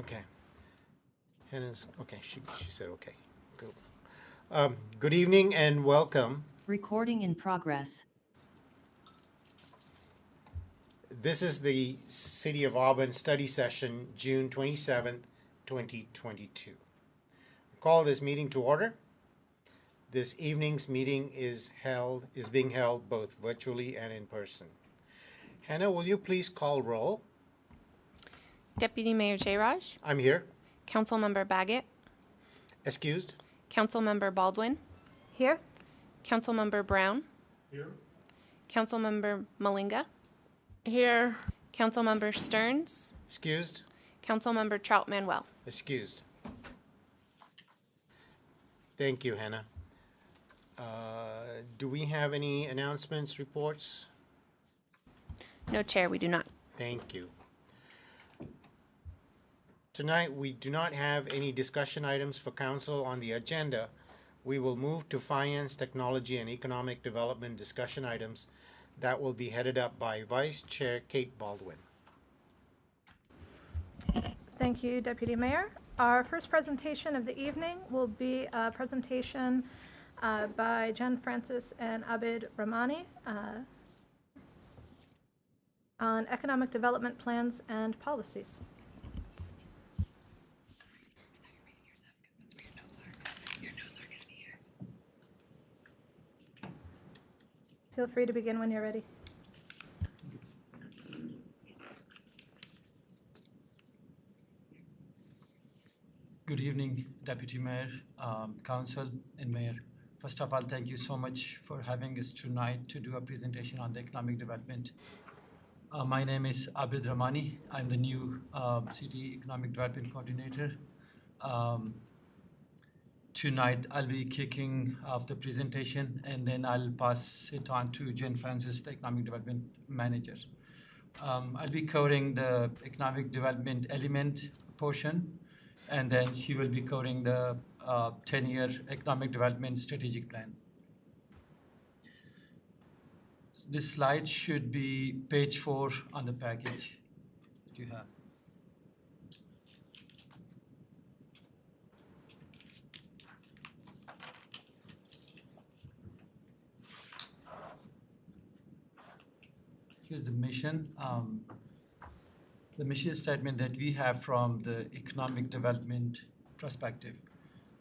Okay. Hannah's, okay, she said okay. Cool. Good evening and welcome. Recording in progress. This is the City of Auburn study session, June 27th, 2022. Call this meeting to order. This evening's meeting is being held both virtually and in person. Hannah, will you please call roll? Deputy Mayor Jayraj, I'm here. Councilmember Baggett, Excused? Councilmember Baldwin, Here. Councilmember Brown, Here. Councilmember Malinga, Here. Councilmember Stearns, Excused? Councilmember Trout Manuel. Excused. Thank you, Hannah. Do we have any announcements, reports? No, Chair, we do not. Thank you. Tonight, we do not have any discussion items for council on the agenda. We will move to finance, technology, and economic development discussion items that will be headed up by Vice Chair Kate Baldwin. Thank you, Deputy Mayor. Our first presentation of the evening will be a presentation by Jen Francis and Abid Rahmani on economic development plans and policies. Feel free to begin when you're ready. Good evening, Deputy Mayor, Council, and Mayor. First of all, thank you so much for having us tonight to do a presentation on the economic development. My name is Abid Rahmani. I'm the new City Economic Development Coordinator. Tonight, I'll be kicking off the presentation, and then I'll pass it on to Jen Francis, the Economic Development Manager. I'll be covering the economic development element portion, and then she will be covering the 10-year economic development strategic plan. This slide should be page 4 on the package that you have. Here's the mission. The mission statement that we have from the economic development perspective.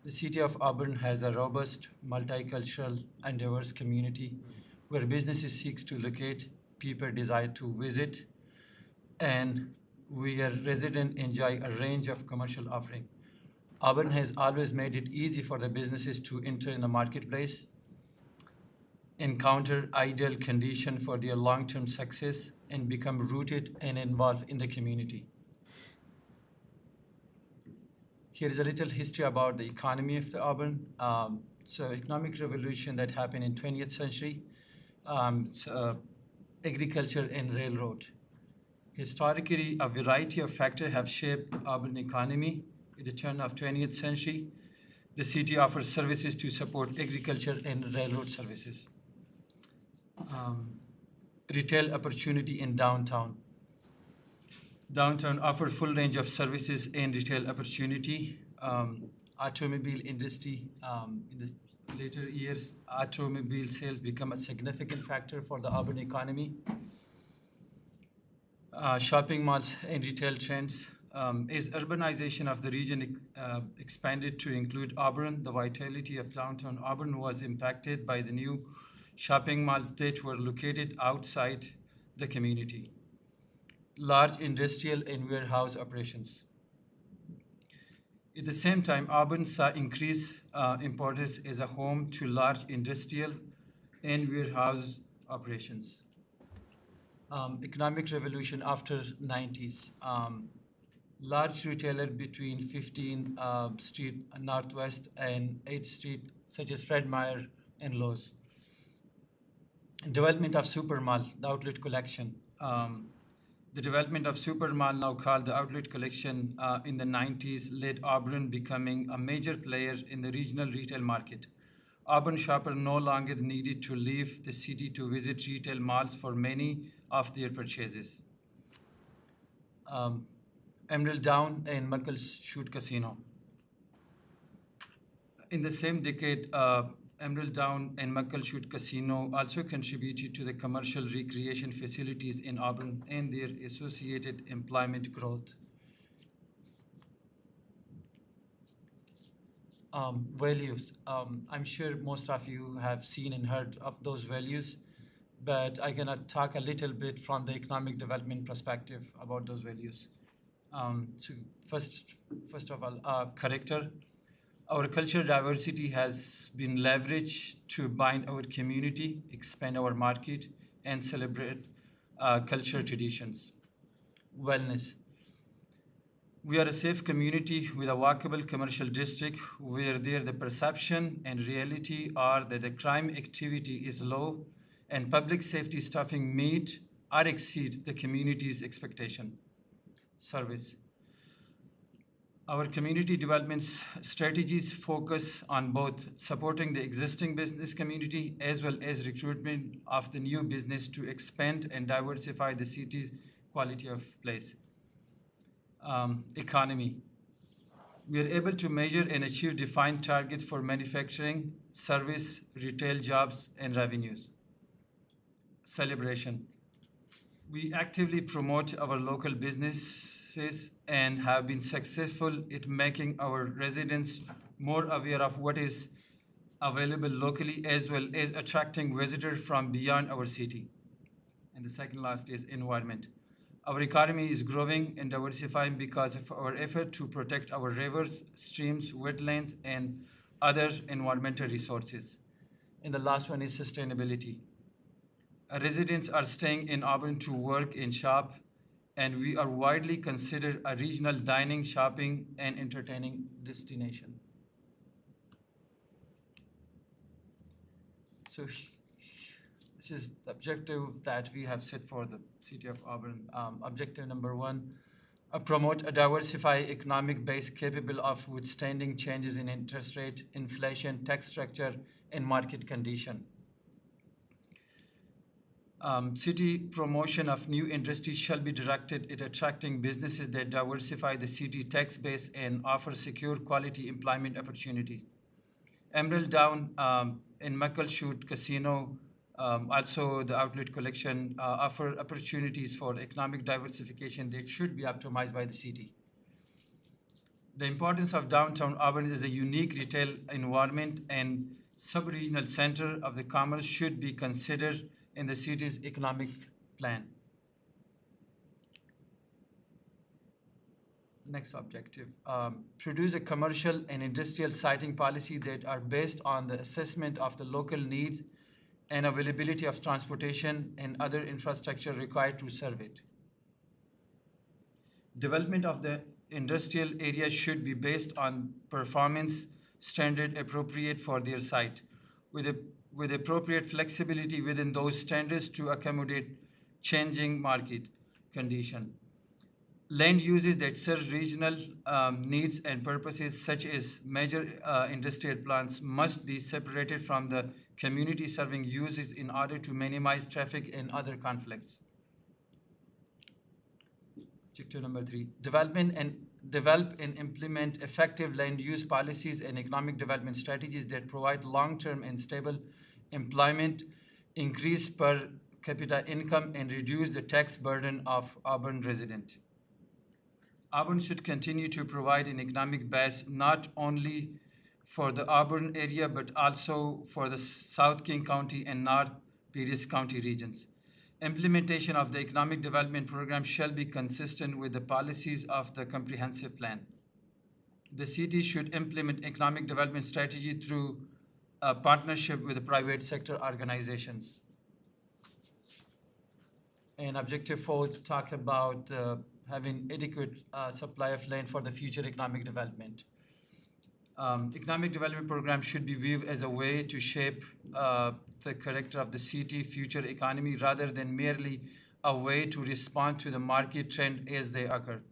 The City of Auburn has a robust, multicultural, and diverse community where businesses seek to locate, people desire to visit, and where residents enjoy a range of commercial offerings. Auburn has always made it easy for the businesses to enter in the marketplace, encounter ideal conditions for their long-term success, and become rooted and involved in the community. Here is a little history about the economy of the Auburn. So economic revolution that happened in 20th century, agriculture and railroad. Historically, a variety of factors have shaped Auburn economy. At the turn of 20th century, the city offers services to support agriculture and railroad services. Retail opportunity in downtown. Downtown offers full range of services and retail opportunity. Automobile industry, in the later years, automobile sales become a significant factor for the Auburn economy. Shopping malls and retail trends. As urbanization of the region expanded to include Auburn, the vitality of downtown Auburn was impacted by the new shopping malls that were located outside the community. Large industrial and warehouse operations. At the same time, Auburn saw increased importance as a home to large industrial and warehouse operations. Economic revolution after 90s. Large retailer between 15th Street Northwest and 8th Street, such as Fred Meyer and Lowe's. Development of Super Mall, the outlet collection. The development of Super Mall, now called the Outlet Collection, in the 90s led Auburn becoming a major player in the regional retail market. Auburn shoppers no longer needed to leave the city to visit retail malls for many of their purchases. Emerald Down, and Muckleshoot Casino. In the same decade, Emerald Down and Muckleshoot Casino also contributed to the commercial recreation facilities in Auburn and their associated employment growth. Values. I'm sure most of you have seen and heard of those values, but I'm gonna talk a little bit from the economic development perspective about those values. So first of all, character. Our cultural diversity has been leveraged to bind our community, expand our market, and celebrate cultural traditions. Wellness. We are a safe community with a walkable commercial district where there the perception and reality are that the crime activity is low and public safety staffing meet or exceed the community's expectation. Service. Our community development strategies focus on both supporting the existing business community as well as recruitment of the new business to expand and diversify the city's quality of place. Economy. We are able to measure and achieve defined targets for manufacturing, service, retail jobs, and revenues. Celebration. We actively promote our local businesses and have been successful at making our residents more aware of what is available locally as well as attracting visitors from beyond our city. And the second last is environment. Our economy is growing and diversifying because of our effort to protect our rivers, streams, wetlands, and other environmental resources. And the last one is sustainability. Our residents are staying in Auburn to work and shop, and we are widely considered a regional dining, shopping, and entertaining destination. So this is the objective that we have set for the City of Auburn. Objective number 1, promote a diversified economic base capable of withstanding changes in interest rate, inflation, tax structure, and market condition. City promotion of new industries shall be directed at attracting businesses that diversify the city tax base and offer secure quality employment opportunities. Emerald Down and Muckleshoot Casino, also the outlet collection, offer opportunities for economic diversification that should be optimized by the city. The importance of downtown Auburn is a unique retail environment and sub-regional center of the commerce should be considered in the city's economic plan. Next objective, produce a commercial and industrial siting policy that are based on the assessment of the local needs and availability of transportation and other infrastructure required to serve it. Development of the industrial area should be based on performance standard appropriate for their site, with appropriate flexibility within those standards to accommodate changing market condition. Land uses that serve regional needs and purposes such as major industrial plants must be separated from the community serving uses in order to minimize traffic and other conflicts. Objective number 3, develop and implement effective land use policies and economic development strategies that provide long-term and stable employment, increase per capita income, and reduce the tax burden of Auburn residents. Auburn should continue to provide an economic base not only for the Auburn area, but also for the South King County and North Pierce County regions. Implementation of the economic development program shall be consistent with the policies of the comprehensive plan. The city should implement economic development strategy through a partnership with the private sector organizations. And objective 4, to talk about having adequate supply of land for the future economic development. Economic development program should be viewed as a way to shape the character of the city future economy rather than merely a way to respond to the market trend as they occur.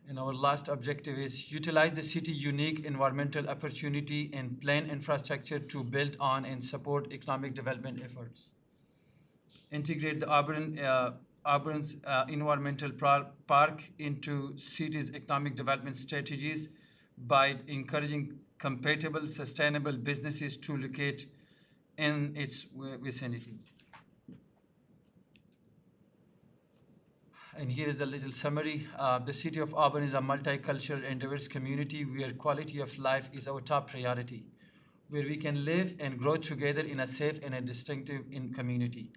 And our last objective is utilize the city unique environmental opportunity and plan infrastructure to build on and support economic development efforts. Integrate the Auburn's environmental park into city's economic development strategies by encouraging compatible, sustainable businesses to locate in its vicinity. And here is a little summary. The city of Auburn is a multicultural and diverse community where quality of life is our top priority, where we can live and grow together in a safe and a distinctive community.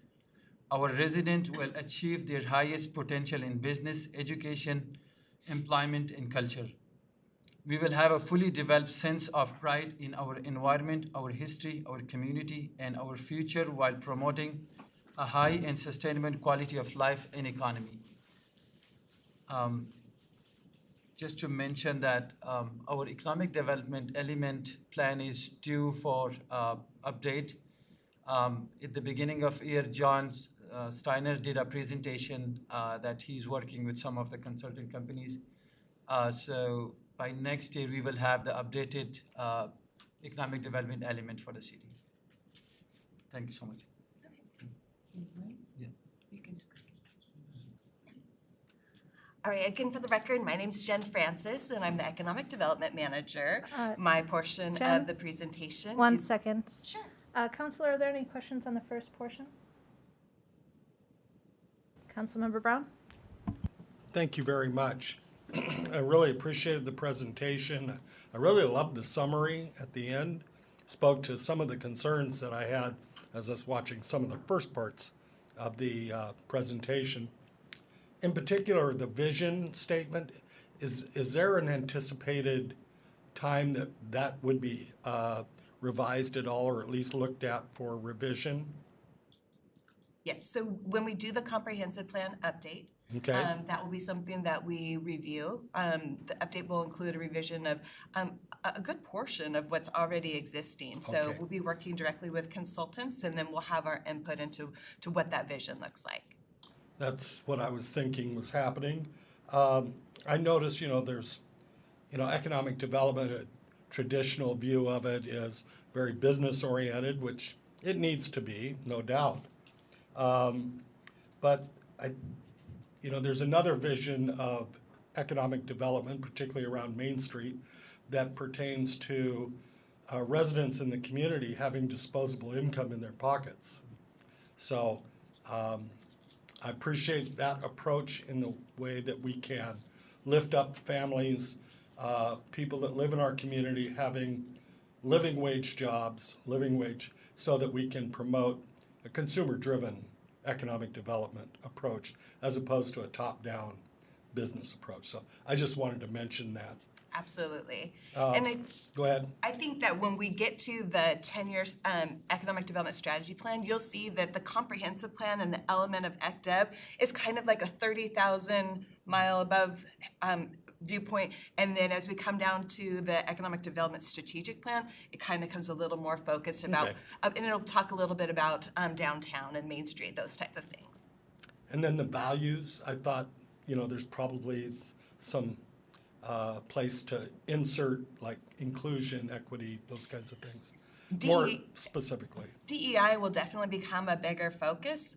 Our residents will achieve their highest potential in business, education, employment, and culture. We will have a fully developed sense of pride in our environment, our history, our community, and our future while promoting a high and sustainable quality of life and economy. Just to mention that our economic development element plan is due for update. At the beginning of year, John Steiner did a presentation that he's working with some of the consulting companies. So by next year, we will have the updated economic development element for the city. Thank you so much. Yeah. You can just go. All right, again, for the record, my name's Jen Francis, and I'm the Economic Development Manager. My portion Jen, of the presentation One is... second. Sure. Counselor, are there any questions on the first portion? Councilmember Brown? Thank you very much. I really appreciated the presentation. I really loved the summary at the end. Spoke to some of the concerns that I had as I was watching some of the first parts of the presentation. In particular, the vision statement, is there an anticipated time that would be revised at all, or at least looked at for revision? Yes, so when we do the comprehensive plan update, Okay. that will be something that we review. The update will include a revision of a good portion of what's already existing. So Okay. we'll be working directly with consultants, and then we'll have our input into what that vision looks like. That's what I was thinking was happening. I noticed, there's, economic development, a traditional view of it is very business oriented, which it needs to be, no doubt. But there's another vision of economic development, particularly around Main Street, that pertains to residents in the community having disposable income in their pockets. So I appreciate that approach in the way that we can lift up families, people that live in our community having living wage jobs, so that we can promote a consumer-driven economic development approach as opposed to a top-down business approach. So I just wanted to mention that. Absolutely. Go ahead. I think that when we get to the 10-year economic development strategy plan, you'll see that the comprehensive plan and the element of ECDEV is kind of like a 30,000 mile above viewpoint. And then as we come down to the economic development strategic plan, it kind of comes a little more focused about, and it'll talk a little bit about downtown and Main Street, those type of things. And then the values, I thought, there's probably some place to insert like inclusion, equity, those kinds of things. More specifically. DEI will definitely become a bigger focus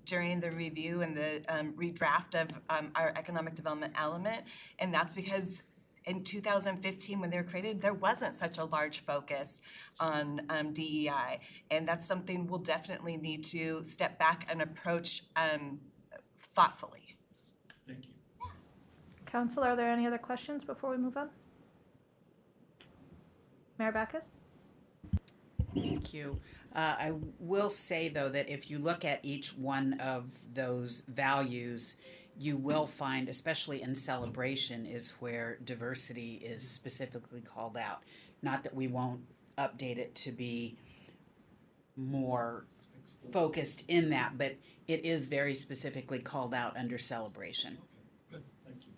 during the review and the redraft of our economic development element. And that's because in 2015, when they were created, there wasn't such a large focus on DEI. And that's something we'll definitely need to step back and approach thoughtfully. Thank you. Council, are there any other questions before we move on? Mayor Backus? Thank you. I will say, though, that if you look at each one of those values, you will find, especially in celebration, is where diversity is specifically called out. Not that we won't update it to be more focused in that, but it is very specifically called out under celebration. Good, thank you.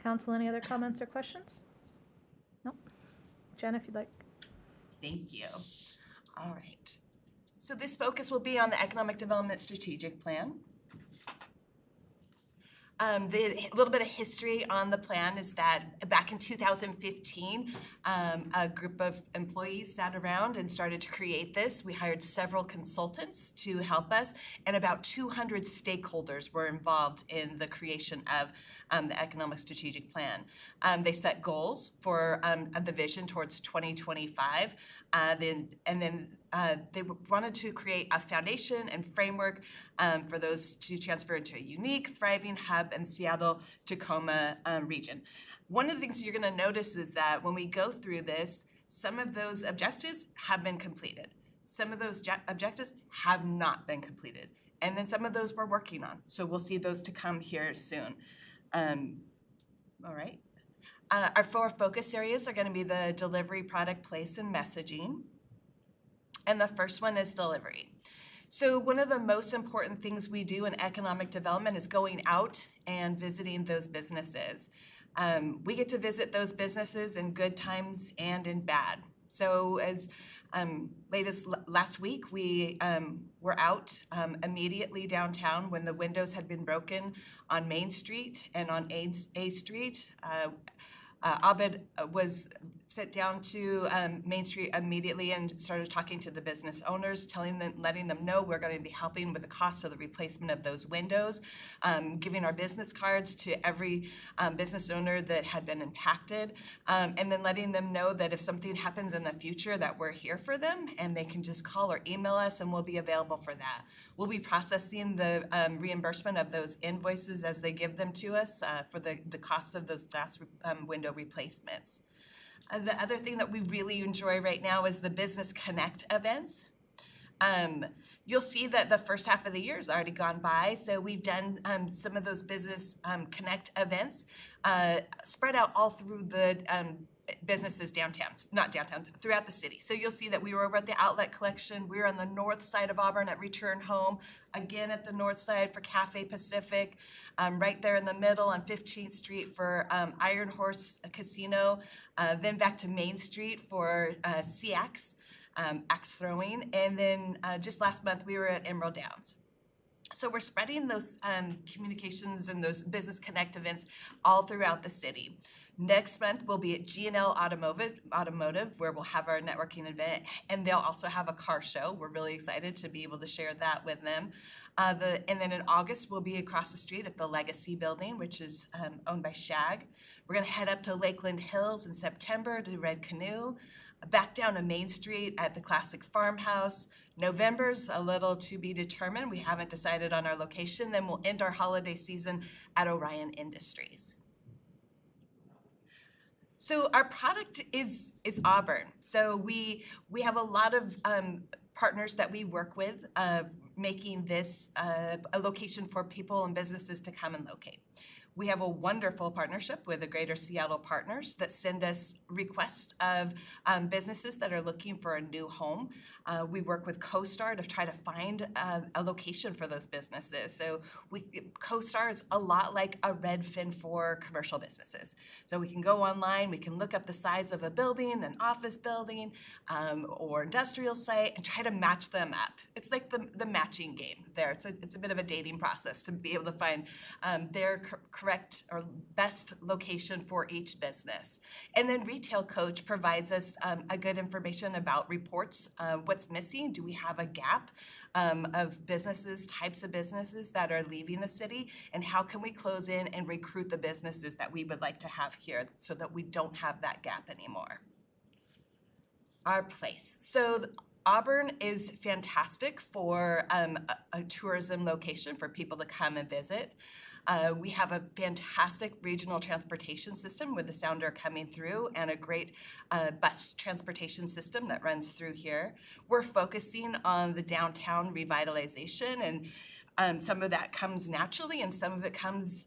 Council, any other comments or questions? Nope. Jen, if you'd like. Thank you. All right. So this focus will be on the Economic Development Strategic Plan. The little bit of history on the plan is that back in 2015, a group of employees sat around and started to create this. We hired several consultants to help us, and about 200 stakeholders were involved in the creation of the Economic Strategic Plan. They set goals for the vision towards 2025, they wanted to create a foundation and framework for those to transfer into a unique, thriving hub in Seattle-Tacoma region. One of the things you're going to notice is that when we go through this, some of those objectives have been completed. Some of those objectives have not been completed. And then some of those we're working on. So we'll see those to come here soon. All right. Our 4 focus areas are going to be the delivery, product, place, and messaging. And the first one is delivery. So one of the most important things we do in economic development is going out and visiting those businesses. We get to visit those businesses in good times and in bad. So as late as last week, we were out immediately downtown when the windows had been broken on Main Street and on A Street. Abid was sent down to Main Street immediately and started talking to the business owners, letting them know we're going to be helping with the cost of the replacement of those windows, giving our business cards to every business owner that had been impacted, and then letting them know that if something happens in the future that we're here for them and they can just call or email us and we'll be available for that. We'll be processing the reimbursement of those invoices as they give them to us for the cost of those glass window replacements. The other thing that we really enjoy right now is the Business Connect events. You'll see that the first half of the year has already gone by, so we've done some of those Business Connect events spread out all through the businesses throughout the city. So you'll see that we were over at the Outlet Collection. We were on the north side of Auburn at Return Home, again at the north side for Cafe Pacific, right there in the middle on 15th Street for Iron Horse Casino, then back to Main Street for CX, axe throwing, and then just last month we were at Emerald Downs. So we're spreading those communications and those Business Connect events all throughout the city. Next month, we'll be at G&L Automotive, where we'll have our networking event, and they'll also have a car show. We're really excited to be able to share that with them. And then in August, we'll be across the street at the Legacy Building, which is owned by Shag. We're going to head up to Lakeland Hills in September to Red Canoe, back down to Main Street at the Classic Farmhouse. November's a little to be determined. We haven't decided on our location. Then we'll end our holiday season at Orion Industries. So our product is Auburn. So we have a lot of partners that we work with, making this a location for people and businesses to come and locate. We have a wonderful partnership with the Greater Seattle Partners that send us requests of businesses that are looking for a new home. We work with CoStar to try to find a location for those businesses. So CoStar is a lot like a Redfin for commercial businesses. So we can go online, we can look up the size of a building, an office building, or industrial site, and try to match them up. It's like the matching game there. It's a bit of a dating process to be able to find their correct or best location for each business. And then Retail Coach provides us a good information about reports, what's missing, do we have a gap of businesses, types of businesses that are leaving the city, and how can we close in and recruit the businesses that we would like to have here so that we don't have that gap anymore. Our place. So Auburn is fantastic for a tourism location for people to come and visit. We have a fantastic regional transportation system with the Sounder coming through and a great bus transportation system that runs through here. We're focusing on the downtown revitalization, and some of that comes naturally and some of it comes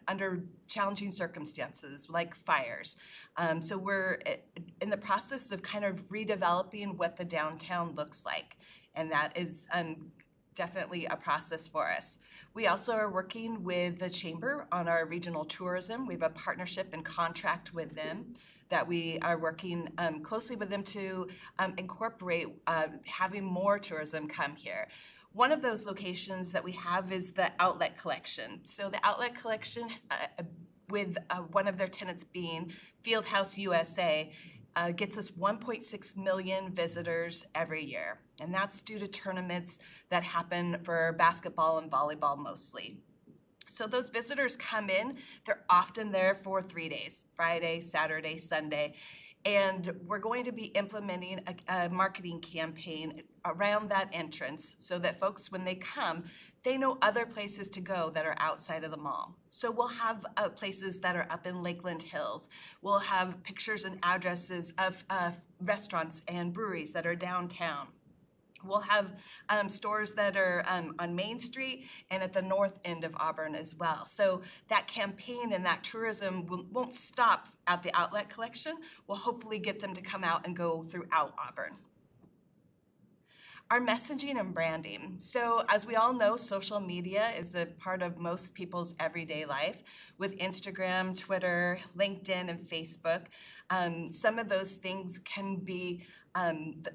under challenging circumstances like fires. So we're in the process of kind of redeveloping what the downtown looks like, and that is definitely a process for us. We also are working with the Chamber on our regional tourism. We have a partnership and contract with them that we are working closely with them to incorporate having more tourism come here. One of those locations that we have is the outlet collection. So the outlet collection, with one of their tenants being Fieldhouse USA, gets us 1.6 million visitors every year. And that's due to tournaments that happen for basketball and volleyball mostly. So those visitors come in, they're often there for 3 days, Friday, Saturday, Sunday. And we're going to be implementing a marketing campaign around that entrance so that folks, when they come, they know other places to go that are outside of the mall. So we'll have places that are up in Lakeland Hills. We'll have pictures and addresses of restaurants and breweries that are downtown. We'll have stores that are on Main Street and at the north end of Auburn as well. So that campaign and that tourism won't stop at the outlet collection. We'll hopefully get them to come out and go throughout Auburn. Our messaging and branding. So as we all know, social media is a part of most people's everyday life with Instagram, Twitter, LinkedIn, and Facebook. Some of those things can be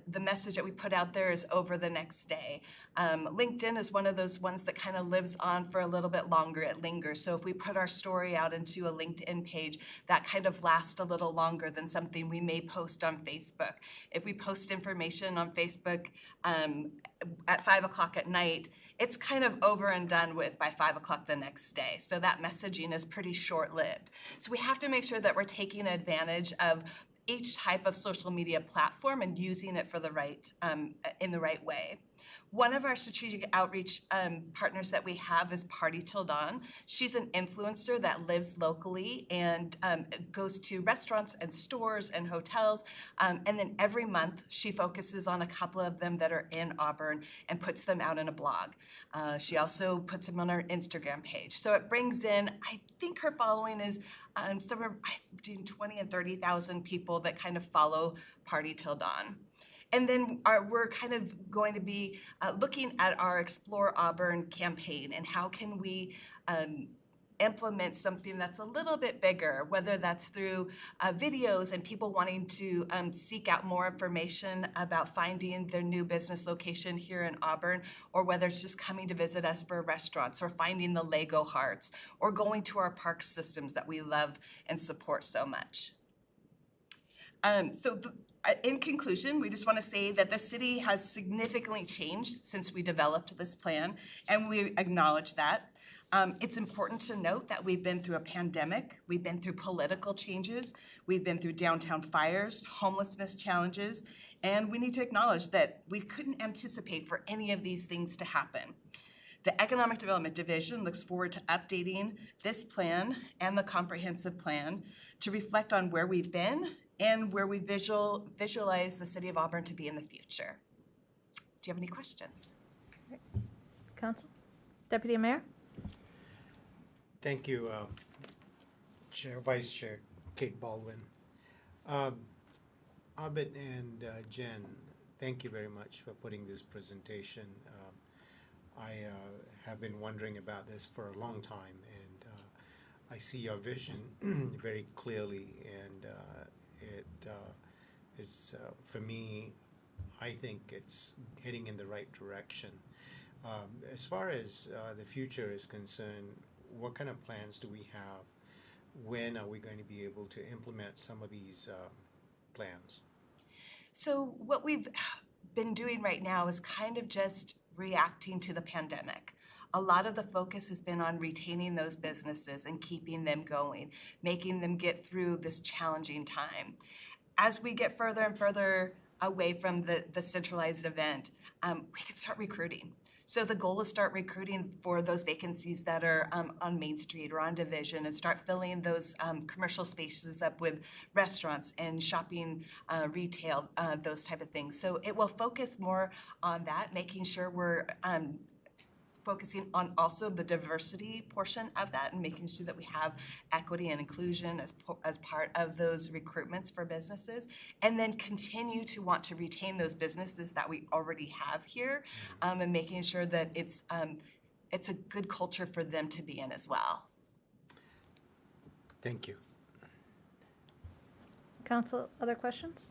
the message that we put out there is over the next day. LinkedIn is one of those ones that kind of lives on for a little bit longer. It lingers. So if we put our story out into a LinkedIn page, that kind of lasts a little longer than something we may post on Facebook. If we post information on Facebook at 5 o'clock at night, it's kind of over and done with by 5 o'clock the next day. So that messaging is pretty short-lived. So we have to make sure that we're taking advantage of each type of social media platform and using it for the right, in the right way. One of our strategic outreach partners that we have is Party Till Dawn. She's an influencer that lives locally and goes to restaurants and stores and hotels. And then every month she focuses on a couple of them that are in Auburn and puts them out in a blog. She also puts them on her Instagram page. So it brings in, I think her following is somewhere between 20 and 30,000 people that kind of follow Party Till Dawn. And then we're kind of going to be looking at our Explore Auburn campaign and how can we implement something that's a little bit bigger, whether that's through videos and people wanting to seek out more information about finding their new business location here in Auburn, or whether it's just coming to visit us for restaurants or finding the Lego hearts or going to our park systems that we love and support so much. In conclusion, we just want to say that the city has significantly changed since we developed this plan, and we acknowledge that. It's important to note that we've been through a pandemic, we've been through political changes, we've been through downtown fires, homelessness challenges, and we need to acknowledge that we couldn't anticipate for any of these things to happen. The Economic Development Division looks forward to updating this plan and the comprehensive plan to reflect on where we've been and where we visualize the city of Auburn to be in the future. Do you have any questions? Council? Deputy Mayor? Thank you, Chair, Vice Chair Kate Baldwin. Abid and Jen, thank you very much for putting this presentation. I have been wondering about this for a long time, and I see your vision very clearly, and it's for me, I think it's heading in the right direction. As far as the future is concerned, what kind of plans do we have? When are we going to be able to implement some of these plans? So what we've been doing right now is kind of just reacting to the pandemic. A lot of the focus has been on retaining those businesses and keeping them going, making them get through this challenging time. As we get further and further away from the centralized event, we can start recruiting. So the goal is start recruiting for those vacancies that are on Main Street or on Division, and start filling those commercial spaces up with restaurants and shopping, retail, those type of things. So it will focus more on that, making sure we're focusing on also the diversity portion of that and making sure that we have equity and inclusion as part of those recruitments for businesses, and then continue to want to retain those businesses that we already have here, and making sure that it's a good culture for them to be in as well. Thank you. Council, other questions?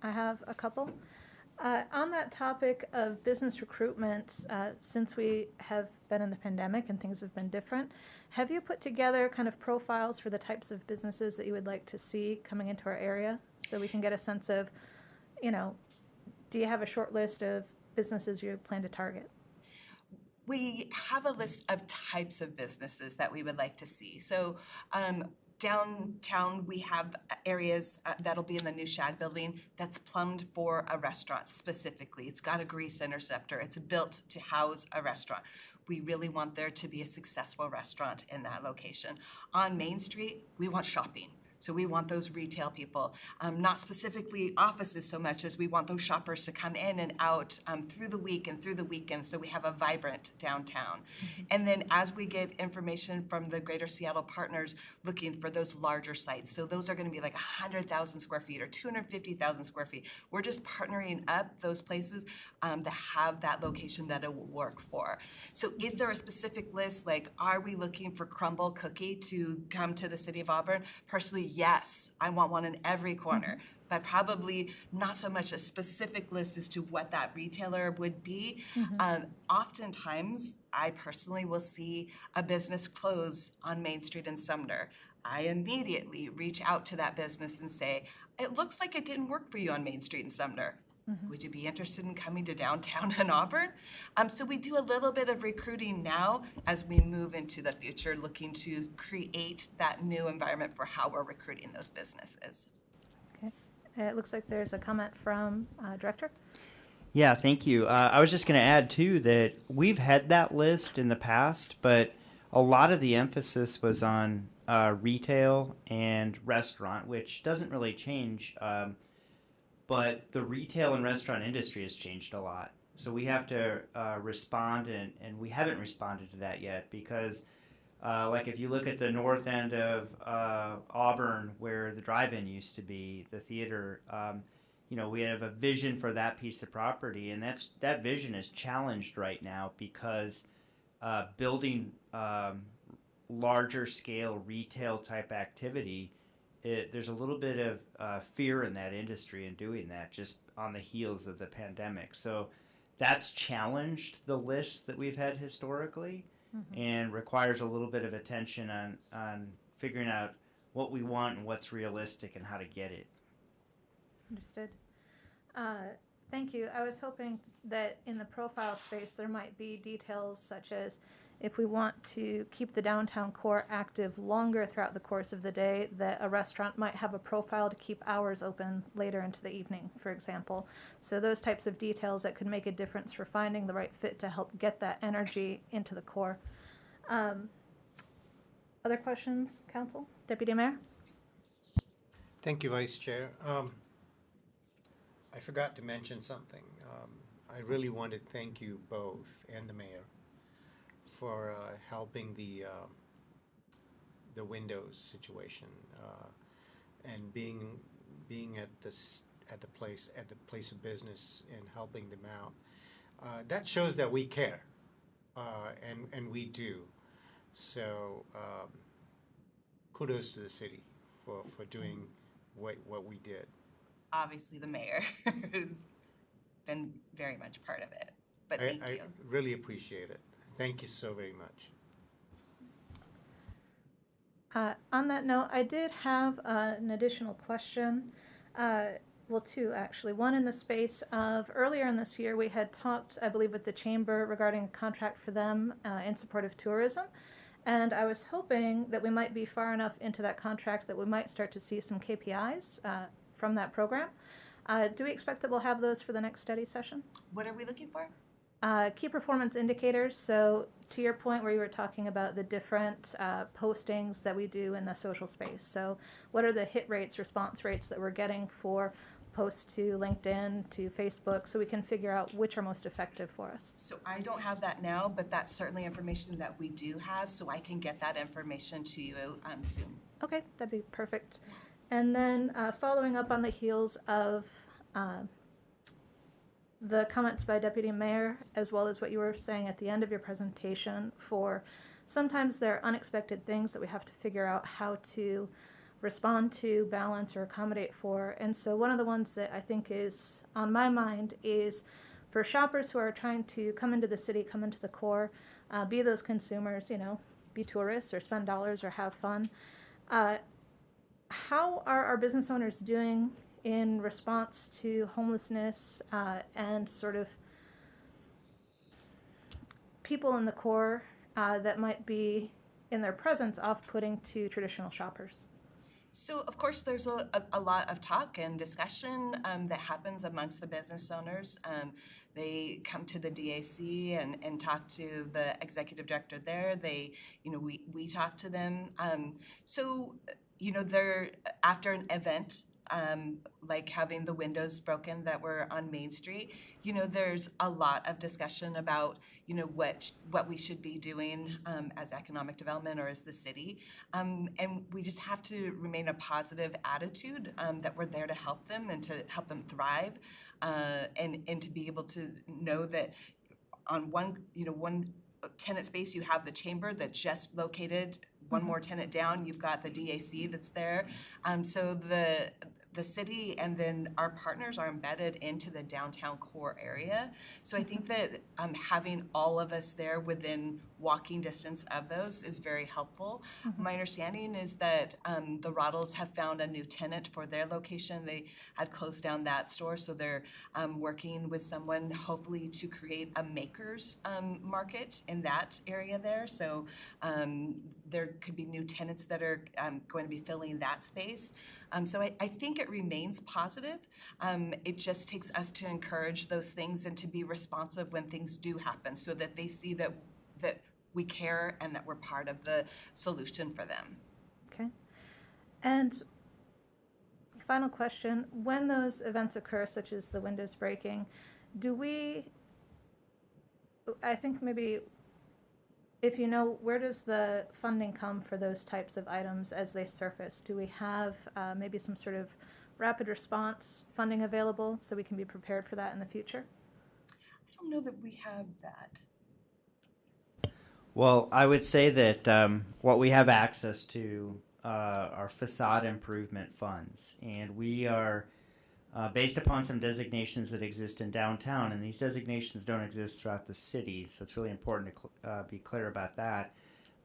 I have a couple. On that topic of business recruitment, since we have been in the pandemic and things have been different, have you put together kind of profiles for the types of businesses that you would like to see coming into our area so we can get a sense of, you know, do you have a short list of businesses you plan to target? We have a list of types of businesses that we would like to see. So downtown, we have areas that'll be in the new Shag building that's plumbed for a restaurant specifically. It's got a grease interceptor. It's built to house a restaurant. We really want there to be a successful restaurant in that location. On Main Street, we want shopping. So we want those retail people, not specifically offices so much as we want those shoppers to come in and out through the week and through the weekend, so we have a vibrant downtown. And then as we get information from the Greater Seattle partners looking for those larger sites, so those are going to be like 100,000 square feet or 250,000 square feet. We're just partnering up those places that have that location that it will work for. So is there a specific list, like are we looking for Crumble Cookie to come to the city of Auburn? Personally, yes, I want one in every corner, but probably not so much a specific list as to what that retailer would be. Oftentimes, I personally will see a business close on Main Street in Sumner. I immediately reach out to that business and say, it looks like it didn't work for you on Main Street in Sumner. Would you be interested in coming to downtown in Auburn? So we do a little bit of recruiting now as we move into the future, looking to create that new environment for how we're recruiting those businesses. Okay. It looks like there's a comment from Director. Yeah, thank you. I was just going to add, too, that we've had that list in the past, but a lot of the emphasis was on retail and restaurant, which doesn't really change. But the retail and restaurant industry has changed a lot. So we have to respond, and we haven't responded to that yet because, like if you look at the north end of Auburn where the drive-in used to be, the theater, you know, we have a vision for that piece of property, and that vision is challenged right now because building larger scale retail type activity, there's a little bit of fear in that industry in doing that just on the heels of the pandemic. So that's challenged the list that we've had historically and requires a little bit of attention on figuring out what we want and what's realistic and how to get it. Understood. Thank you. I was hoping that in the profile space there might be details such as if we want to keep the downtown core active longer throughout the course of the day, that a restaurant might have a profile to keep hours open later into the evening, for example. So those types of details that could make a difference for finding the right fit to help get that energy into the core. Other questions, Council? Deputy Mayor? Thank you, Vice Chair. I forgot to mention something. I really want to thank you both and the mayor for helping the windows situation and being at the place of business and helping them out. That shows that we care, and we do. So kudos to the city for doing what we did. Obviously, the mayor, who's been very much part of it. But thank you. I really appreciate it. Thank you so very much. On that note, I did have an additional question. Well, two actually. One in the space of earlier in this year, we had talked, I believe, with the Chamber regarding a contract for them in support of tourism. And I was hoping that we might be far enough into that contract that we might start to see some KPIs from that program. Do we expect that we'll have those for the next study session? What are we looking for? Key performance indicators. So to your point where you were talking about the different postings that we do in the social space. So what are the hit rates, response rates that we're getting for posts to LinkedIn, to Facebook, so we can figure out which are most effective for us? So I don't have that now, but that's certainly information that we do have, so I can get that information to you soon. Okay, that'd be perfect. And then following up on the heels of the comments by Deputy Mayor, as well as what you were saying at the end of your presentation, for sometimes there are unexpected things that we have to figure out how to respond to, balance, or accommodate for. And so one of the ones that I think is on my mind is for shoppers who are trying to come into the city, come into the core, be those consumers, be tourists or spend dollars or have fun. How are our business owners doing in response to homelessness and sort of people in the core that might be in their presence off-putting to traditional shoppers? So, of course, there's a lot of talk and discussion that happens amongst the business owners. They come to the DAC and talk to the executive director there. We talk to them. They're after an event, like having the windows broken that were on Main Street, there's a lot of discussion about, what we should be doing as economic development or as the city. And we just have to remain a positive attitude that we're there to help them and to help them thrive and to be able to know that on one tenant space, you have the chamber that's just located. One more tenant down, you've got the DAC that's there. So the city and then our partners are embedded into the downtown core area. So I think that having all of us there within walking distance of those is very helpful. My understanding is that the Rottles have found a new tenant for their location. They had closed down that store, so they're working with someone hopefully to create a makers market in that area there. So there could be new tenants that are going to be filling that space. So I think it remains positive. It just takes us to encourage those things and to be responsive when things do happen so that they see that we care and that we're part of the solution for them. Okay. And final question, when those events occur, such as the windows breaking, I think maybe if where does the funding come for those types of items as they surface? Do we have maybe some sort of rapid response funding available so we can be prepared for that in the future? I don't know that we have that. Well, I would say that what we have access to are facade improvement funds, and we are based upon some designations that exist in downtown, and these designations don't exist throughout the city, so it's really important to be clear about that.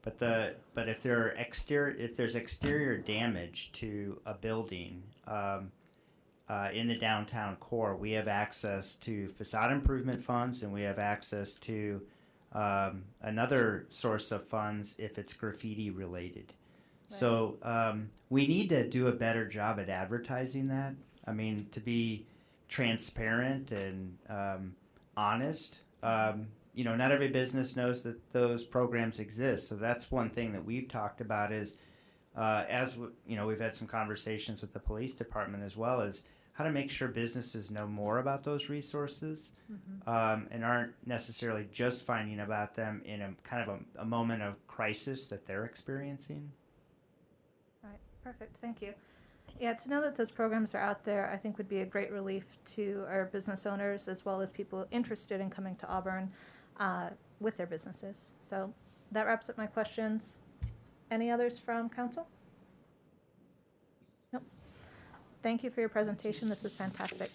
But if there's exterior damage to a building in the downtown core, we have access to facade improvement funds, and we have access to another source of funds if it's graffiti related. Right. So we need to do a better job at advertising that. I mean, to be transparent and honest. Not every business knows that those programs exist. So that's one thing that we've talked about is, we've had some conversations with the police department as well, as how to make sure businesses know more about those resources and aren't necessarily just finding about them in a kind of a moment of crisis that they're experiencing. All right, perfect, thank you. Yeah, to know that those programs are out there, I think would be a great relief to our business owners as well as people interested in coming to Auburn with their businesses. So that wraps up my questions. Any others from council? Nope. Thank you for your presentation. This was fantastic.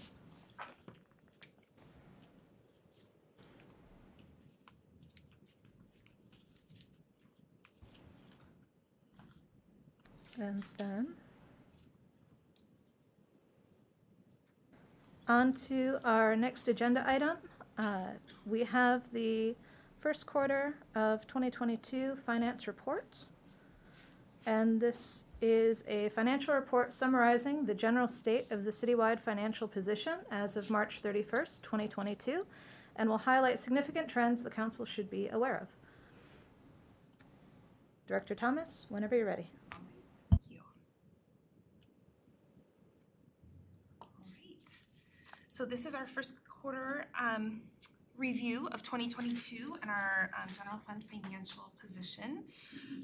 And then on to our next agenda item. We have the first quarter of 2022 finance report. And this is a financial report summarizing the general state of the citywide financial position as of March 31st, 2022, and will highlight significant trends the council should be aware of. Director Thomas, whenever you're ready. Thank you. All right. So this is our first quarter review of 2022 and our general fund financial position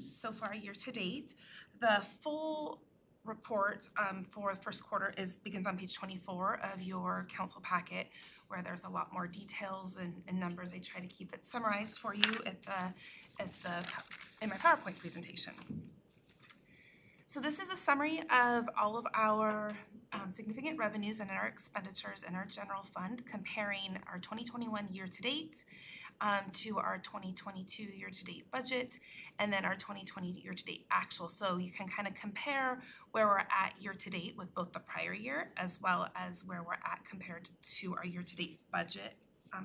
so far year to date. The full report for the first quarter begins on page 24 of your council packet, where there's a lot more details and numbers. I try to keep it summarized for you in my PowerPoint presentation. So this is a summary of all of our significant revenues and our expenditures in our general fund, comparing our 2021 year-to-date to our 2022 year-to-date budget, and then our 2020 year-to-date actual. So you can kind of compare where we're at year-to-date with both the prior year as well as where we're at compared to our year-to-date budget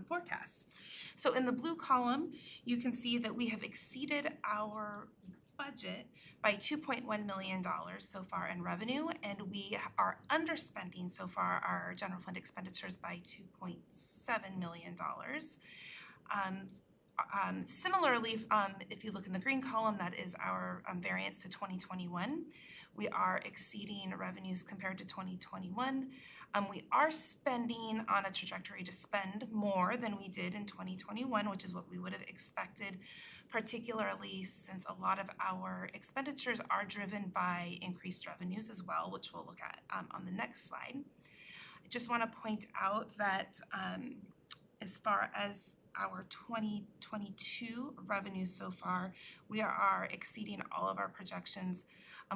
forecast. So in the blue column, you can see that we have exceeded our budget by $2.1 million so far in revenue, and we are underspending so far our general fund expenditures by $2.7 million. Similarly, if you look in the green column, that is our variance to 2021. We are exceeding revenues compared to 2021. We are spending on a trajectory to spend more than we did in 2021, which is what we would have expected, particularly since a lot of our expenditures are driven by increased revenues as well, which we'll look at on the next slide. I just want to point out that as far as our 2022 revenues so far, we are exceeding all of our projections,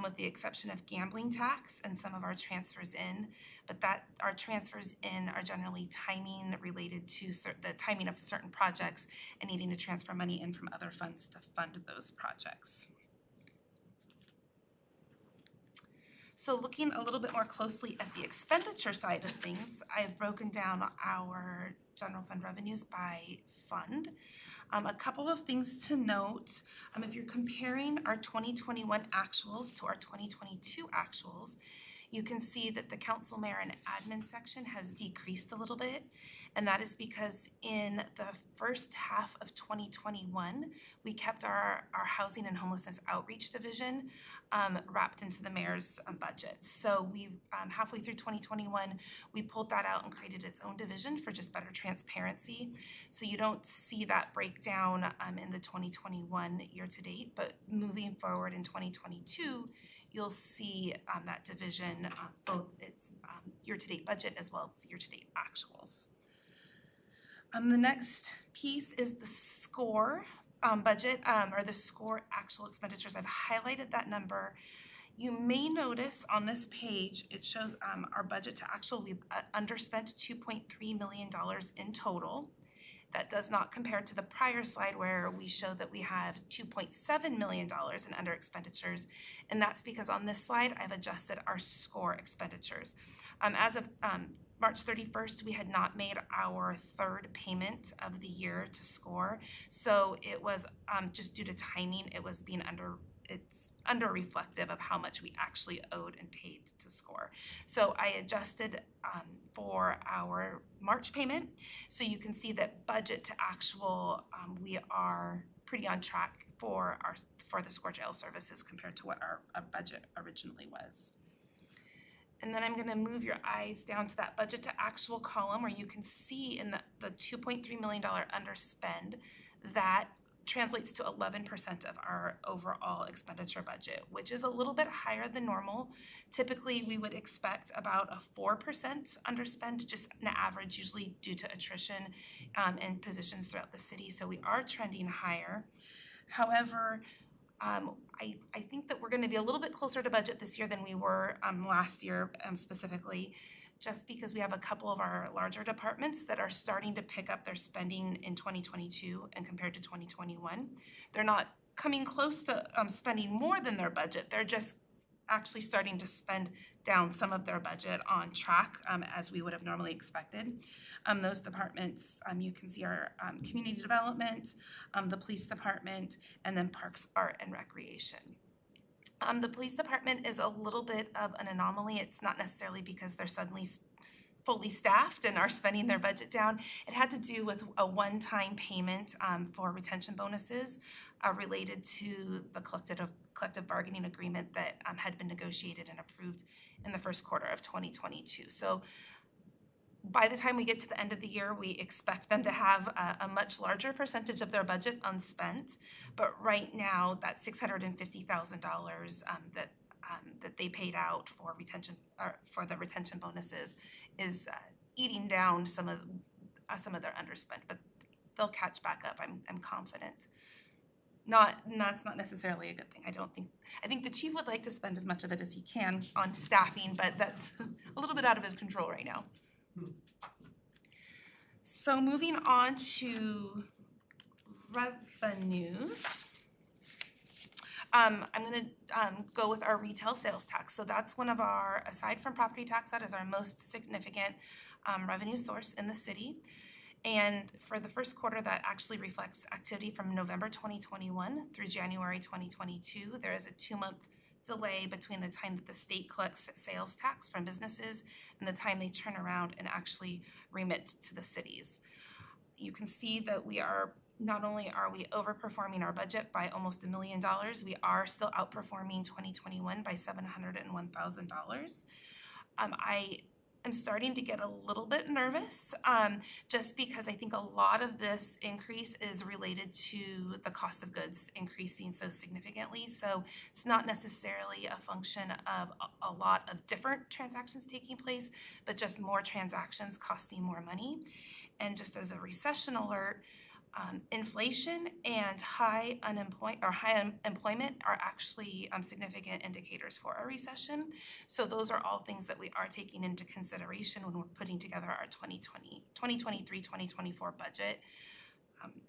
with the exception of gambling tax and some of our transfers in, but that our transfers in are generally timing related to the timing of certain projects and needing to transfer money in from other funds to fund those projects. So looking a little bit more closely at the expenditure side of things, I've broken down our general fund revenues by fund. A couple of things to note. If you're comparing our 2021 actuals to our 2022 actuals, you can see that the council, mayor, and admin section has decreased a little bit, and that is because in the first half of 2021, we kept our housing and homelessness outreach division wrapped into the mayor's budget. So we halfway through 2021, we pulled that out and created its own division for just better transparency. So you don't see that breakdown in the 2021 year-to-date, but moving forward in 2022, you'll see that division, both its year-to-date budget as well as year-to-date actuals. The next piece is the SCORE budget, or the SCORE actual expenditures. I've highlighted that number. You may notice on this page, it shows our budget to actual. We've underspent $2.3 million in total. That does not compare to the prior slide where we showed that we have $2.7 million in under expenditures, and that's because on this slide I've adjusted our SCORE expenditures. As of March 31st, we had not made our third payment of the year to SCORE, so it was just due to timing, it was being under reflective of how much we actually owed and paid to SCORE. So I adjusted for our March payment, so you can see that budget to actual, we are pretty on track for the SCORE jail services compared to what our budget originally was. And then I'm going to move your eyes down to that budget to actual column where you can see in the $2.3 million underspend, that translates to 11% of our overall expenditure budget, which is a little bit higher than normal. Typically, we would expect about a 4% underspend, just an average, usually due to attrition and positions throughout the city. So we are trending higher. However, I think that we're going to be a little bit closer to budget this year than we were last year specifically, just because we have a couple of our larger departments that are starting to pick up their spending in 2022 and compared to 2021. They're not coming close to spending more than their budget. They're just actually starting to spend down some of their budget on track as we would have normally expected. Those departments you can see are community development, the police department, and then parks, art, and recreation. The police department is a little bit of an anomaly. It's not necessarily because they're suddenly fully staffed and are spending their budget down. It had to do with a one-time payment for retention bonuses related to the collective bargaining agreement that had been negotiated and approved in the first quarter of 2022. So by the time we get to the end of the year, we expect them to have a much larger percentage of their budget unspent. But right now, that $650,000 that they paid out for retention for the retention bonuses is eating down some of their underspent. But they'll catch back up. I'm confident. That's not necessarily a good thing. I think the chief would like to spend as much of it as he can on staffing, but that's a little bit out of his control right now. So moving on to revenues. I'm gonna go with our retail sales tax. So that's one of our, aside from property tax, that is our most significant revenue source in the city. And for the first quarter, that actually reflects activity from November 2021 through January 2022. There is a 2-month delay between the time that the state collects sales tax from businesses and the time they turn around and actually remit to the cities. You can see that not only are we overperforming our budget by almost $1 million, we are still outperforming 2021 by $701,000. I am starting to get a little bit nervous just because I think a lot of this increase is related to the cost of goods increasing so significantly. So it's not necessarily a function of a lot of different transactions taking place, but just more transactions costing more money. And just as a recession alert, inflation and high employment are actually significant indicators for a recession. So those are all things that we are taking into consideration when we're putting together our 2023-2024 budget.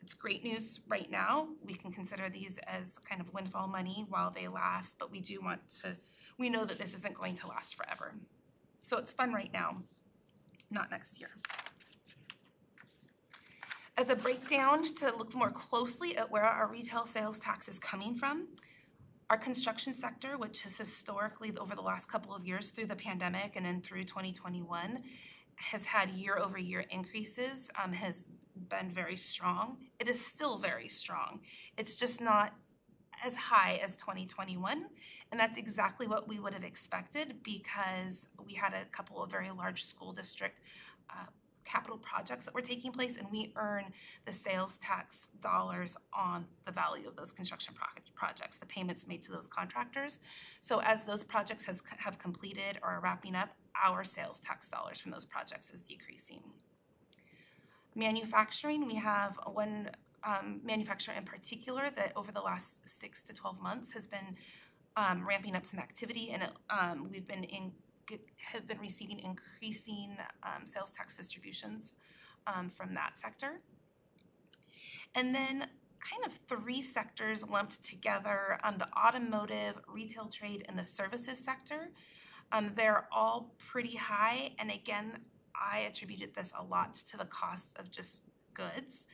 It's great news right now. We can consider these as kind of windfall money while they last, but we know that this isn't going to last forever. So it's fun right now, not next year. As a breakdown to look more closely at where our retail sales tax is coming from, our construction sector, which has historically over the last couple of years through the pandemic and then through 2021, has had year-over-year increases, has been very strong. It is still very strong. It's just not as high as 2021, and that's exactly what we would have expected because we had a couple of very large school district capital projects that were taking place, and we earn the sales tax dollars on the value of those construction projects, the payments made to those contractors. So as those projects have completed or are wrapping up, our sales tax dollars from those projects is decreasing. Manufacturing, we have one manufacturer in particular that over the last 6 to 12 months has been ramping up some activity, and have been receiving increasing sales tax distributions from that sector. And then kind of 3 sectors lumped together, the automotive, retail trade, and the services sector. They're all pretty high, and again, I attributed this a lot to the cost of just goods.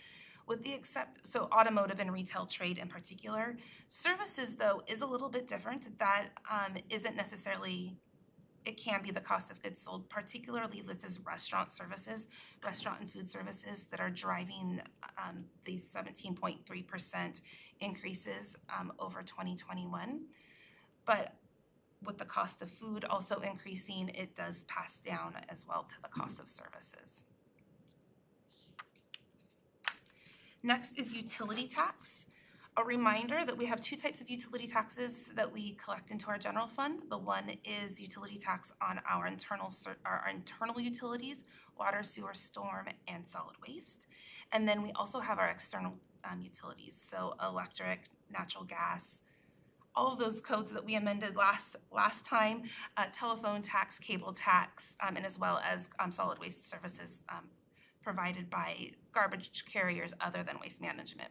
So automotive and retail trade in particular. Services, though, is a little bit different. That isn't necessarily, it can be the cost of goods sold, particularly this is restaurant and food services that are driving these 17.3% increases over 2021. But with the cost of food also increasing, it does pass down as well to the cost of services. Next is utility tax. A reminder that we have 2 types of utility taxes that we collect into our general fund. The one is utility tax on our internal utilities, water, sewer, storm, and solid waste. And then we also have our external utilities, so electric, natural gas, all of those codes that we amended last time, telephone tax, cable tax, and as well as solid waste services provided by garbage carriers other than Waste Management.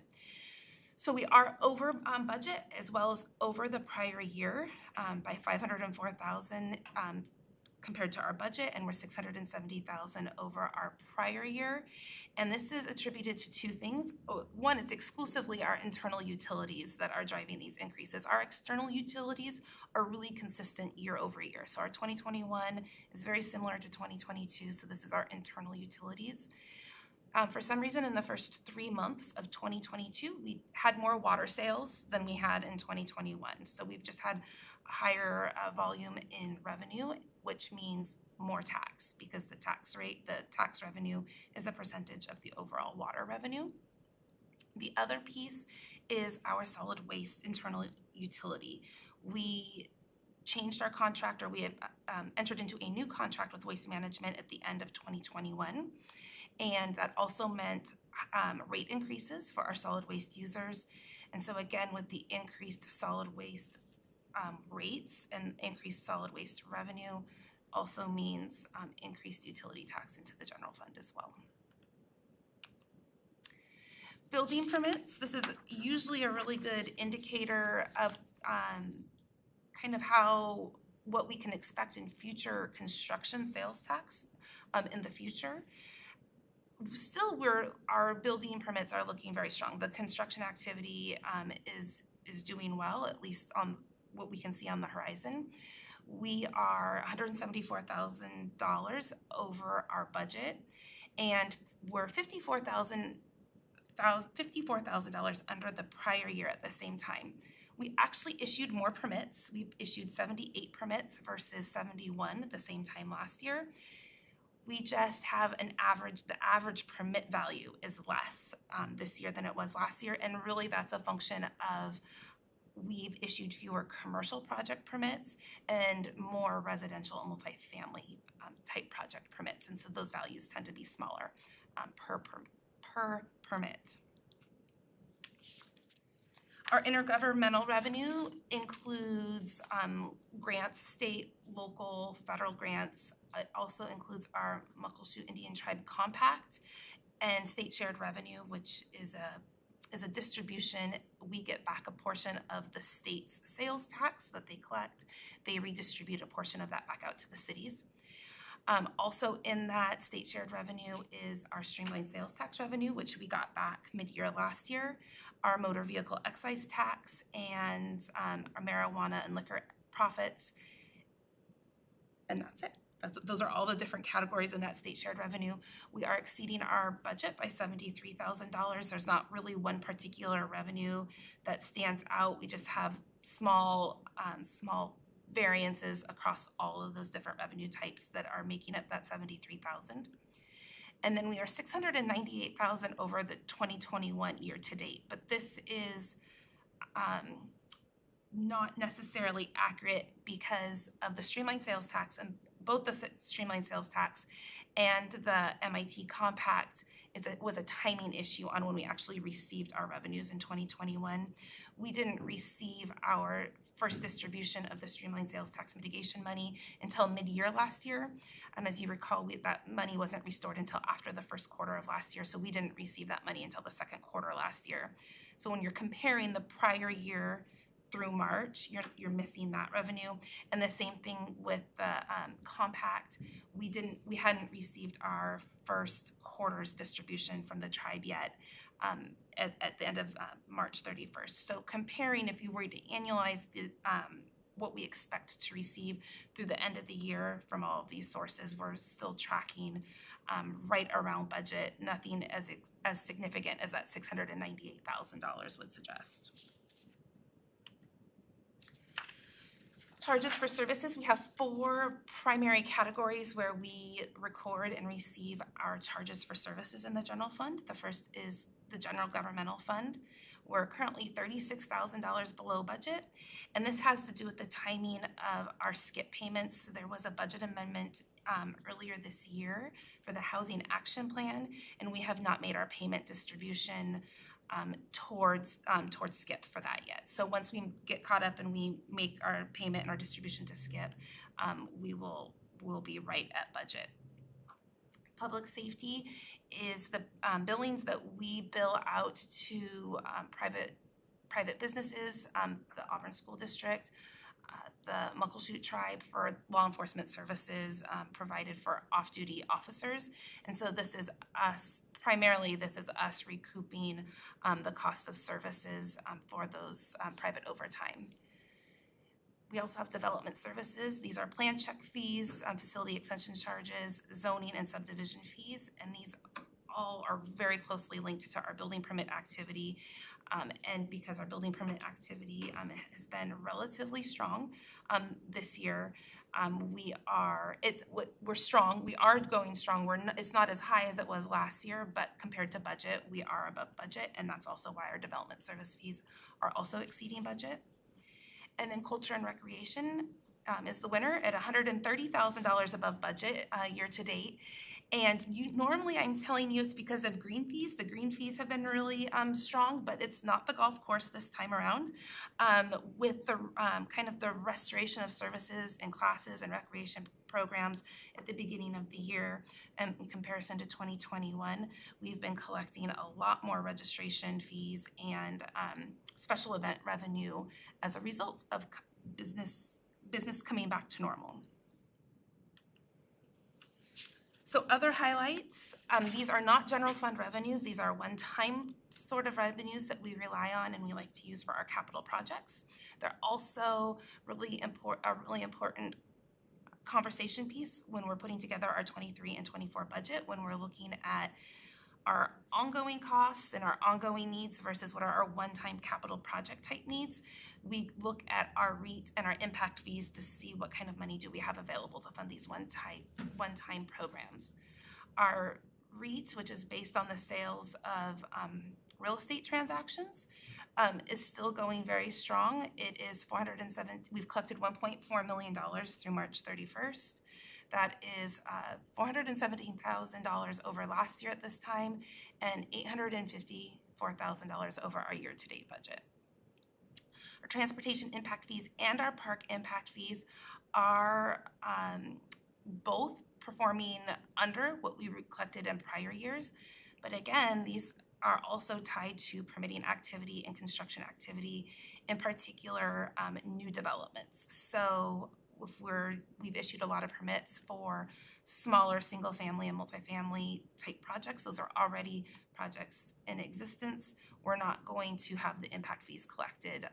So we are over budget as well as over the prior year by $504,000 compared to our budget, and we're $670,000 over our prior year. And this is attributed to 2 things. One, it's exclusively our internal utilities that are driving these increases. Our external utilities are really consistent year over year. So our 2021 is very similar to 2022, so this is our internal utilities. For some reason, in the first 3 months of 2022, we had more water sales than we had in 2021. So we've just had a higher volume in revenue, which means more tax because the tax revenue is a percentage of the overall water revenue. The other piece is our solid waste internal utility. We changed our contract, or we had entered into a new contract with Waste Management at the end of 2021. And that also meant rate increases for our solid waste users. And so again, with the increased solid waste rates and increased solid waste revenue also means increased utility tax into the general fund as well. Building permits, this is usually a really good indicator of kind of what we can expect in future construction sales tax in the future. Still, our building permits are looking very strong. The construction activity is doing well, at least on what we can see on the horizon. We are $174,000 over our budget, and we're $54,000 under the prior year at the same time. We actually issued more permits. We issued 78 permits versus 71 at the same time last year. We just have the average permit value is less this year than it was last year, and really that's a function of we've issued fewer commercial project permits and more residential and multifamily type project permits, and so those values tend to be smaller per permit. Our intergovernmental revenue includes grants, state, local, federal grants. It also includes our Muckleshoot Indian Tribe Compact and state shared revenue, which is a distribution. We get back a portion of the state's sales tax that they collect. They redistribute a portion of that back out to the cities. Also in that state shared revenue is our streamlined sales tax revenue, which we got back mid-year last year, our motor vehicle excise tax, and our marijuana and liquor profits. And that's it. Those are all the different categories in that state shared revenue. We are exceeding our budget by $73,000. There's not really one particular revenue that stands out. We just have small variances across all of those different revenue types that are making up that $73,000. And then we are $698,000 over the 2021 year to date. But this is not necessarily accurate because of the streamlined sales tax, and both the streamlined sales tax and the MIT compact was a timing issue on when we actually received our revenues in 2021. We didn't receive our first distribution of the streamlined sales tax mitigation money until mid-year last year. As you recall, that money wasn't restored until after the first quarter of last year, so we didn't receive that money until the second quarter last year. So when you're comparing the prior year through March, you're missing that revenue. And the same thing with the compact. We hadn't received our first quarter's distribution from the tribe yet at the end of March 31st. So comparing, if you were to annualize what we expect to receive through the end of the year from all of these sources, we're still tracking right around budget. Nothing as significant as that $698,000 would suggest. Charges for services, we have 4 primary categories where we record and receive our charges for services in the general fund. The first is the general governmental fund. We're currently $36,000 below budget, and this has to do with the timing of our skip payments. There was a budget amendment earlier this year for the Housing Action Plan, and we have not made our payment distribution towards SKIP for that yet. So once we get caught up and we make our payment and our distribution to SKIP, we'll be right at budget. Public safety is the billings that we bill out to private businesses, the Auburn School District, the Muckleshoot Tribe for law enforcement services provided for off-duty officers. And so this is us recouping the cost of services for those private overtime. We also have development services. These are plan check fees, facility extension charges, zoning and subdivision fees, and these all are very closely linked to our building permit activity. And because our building permit activity has been relatively strong this year, we're strong. We are going strong. It's not as high as it was last year, but compared to budget, we are above budget, and that's also why our development service fees are also exceeding budget. And then culture and recreation is the winner at $130,000 above budget year to date. And normally I'm telling you it's because of green fees. The green fees have been really strong, but it's not the golf course this time around. With the kind of the restoration of services and classes and recreation programs at the beginning of the year, in comparison to 2021, we've been collecting a lot more registration fees and special event revenue as a result of business coming back to normal. So other highlights, these are not general fund revenues. These are one-time sort of revenues that we rely on and we like to use for our capital projects. They're also a really important conversation piece when we're putting together our 23 and 24 budget, when we're looking at our ongoing costs and our ongoing needs versus what are our one-time capital project type needs. We look at our REIT and our impact fees to see what kind of money do we have available to fund these one-time programs. Our REIT, which is based on the sales of real estate transactions, is still going very strong. It is we've collected $1.4 million through March 31st. That is $417,000 over last year at this time and $854,000 over our year-to-date budget. Our transportation impact fees and our park impact fees are both performing under what we collected in prior years. But again, these are also tied to permitting activity and construction activity, in particular new developments. So if we've issued a lot of permits for smaller single family and multifamily type projects, those are already projects in existence. We're not going to have the impact fees collected,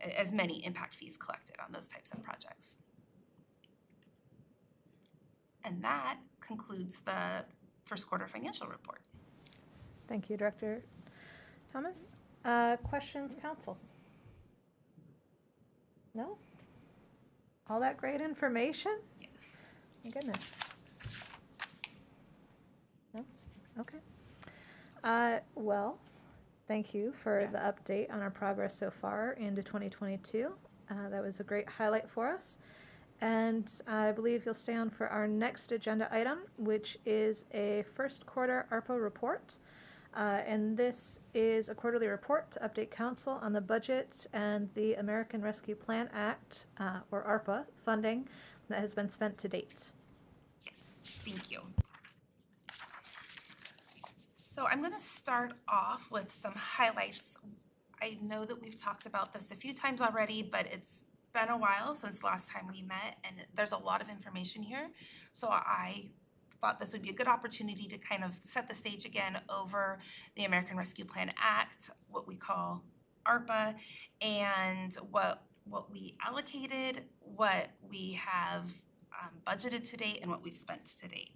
as many impact fees collected on those types of projects. And that concludes the first quarter financial report. Thank you, Director Thomas. Questions, council? No? All that great information? Yeah. My goodness. No? Okay. Well, thank you for the update on our progress so far into 2022. That was a great highlight for us. And I believe you'll stay on for our next agenda item, which is a first quarter ARPA report. And this is a quarterly report to update council on the budget and the American Rescue Plan Act, or ARPA, funding that has been spent to date. Yes, thank you. So I'm going to start off with some highlights. I know that we've talked about this a few times already, but it's been a while since the last time we met, and there's a lot of information here. So I thought this would be a good opportunity to kind of set the stage again over the American Rescue Plan Act, what we call ARPA, and what we allocated, what we have budgeted to date, and what we've spent to date.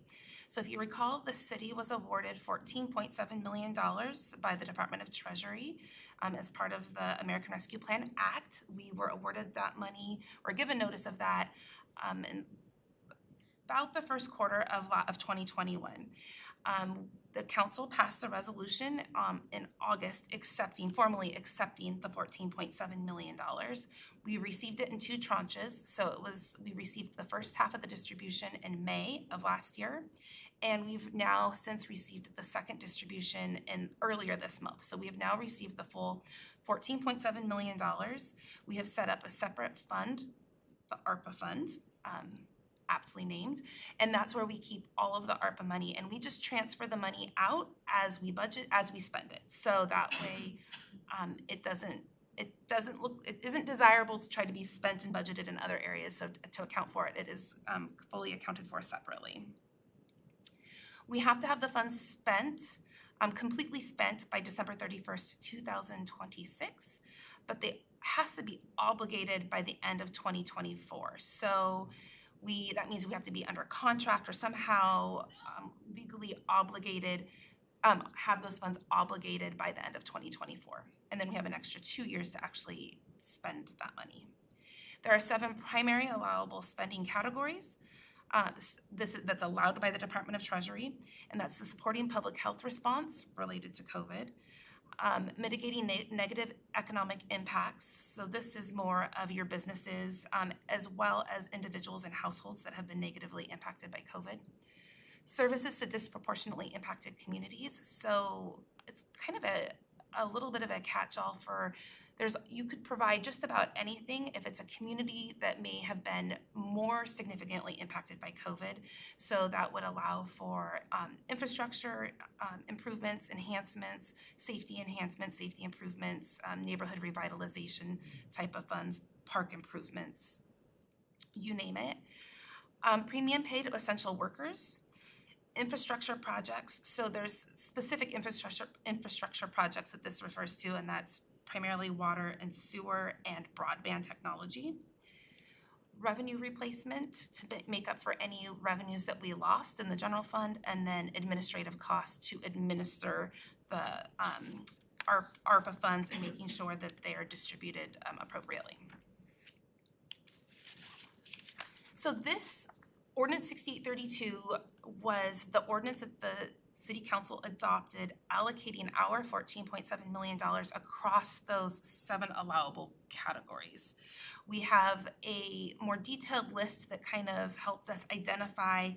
So if you recall, the city was awarded $14.7 million by the Department of Treasury as part of the American Rescue Plan Act. We were awarded that money, or given notice of that, in about the first quarter of 2021. The council passed a resolution in August formally accepting the $14.7 million. We received it in two tranches. So we received the first half of the distribution in May of last year, and we've now since received the second distribution earlier this month. So we have now received the full $14.7 million. We have set up a separate fund, the ARPA fund, aptly named, and that's where we keep all of the ARPA money, and we just transfer the money out as we budget, as we spend it. So that way, it isn't desirable to try to be spent and budgeted in other areas. So to account for it, it is fully accounted for separately. We have to have the funds spent, completely spent by December 31st, 2026, but they has to be obligated by the end of 2024. So that means we have to be under contract or somehow legally obligated, have those funds obligated by the end of 2024. And then we have an extra 2 years to actually spend that money. There are 7 primary allowable spending categories that's allowed by the Department of Treasury, and that's the supporting public health response related to COVID, mitigating negative economic impacts. So this is more of your businesses as well as individuals and households that have been negatively impacted by COVID. services to disproportionately impacted communities. So it's kind of a little bit of a catch-all for you could provide just about anything if it's a community that may have been more significantly impacted by COVID. So that would allow for infrastructure improvements, enhancements, safety improvements, neighborhood revitalization type of funds, park improvements, you name it. Premium pay to essential workers. Infrastructure projects, so there's specific infrastructure projects that this refers to, and that's primarily water and sewer and broadband technology. Revenue replacement to make up for any revenues that we lost in the general fund, and then administrative costs to administer the Arpa funds and making sure that they are distributed appropriately. So this Ordinance 6832 was the ordinance that the City Council adopted allocating our $14.7 million across those 7 allowable categories. We have a more detailed list that kind of helped us identify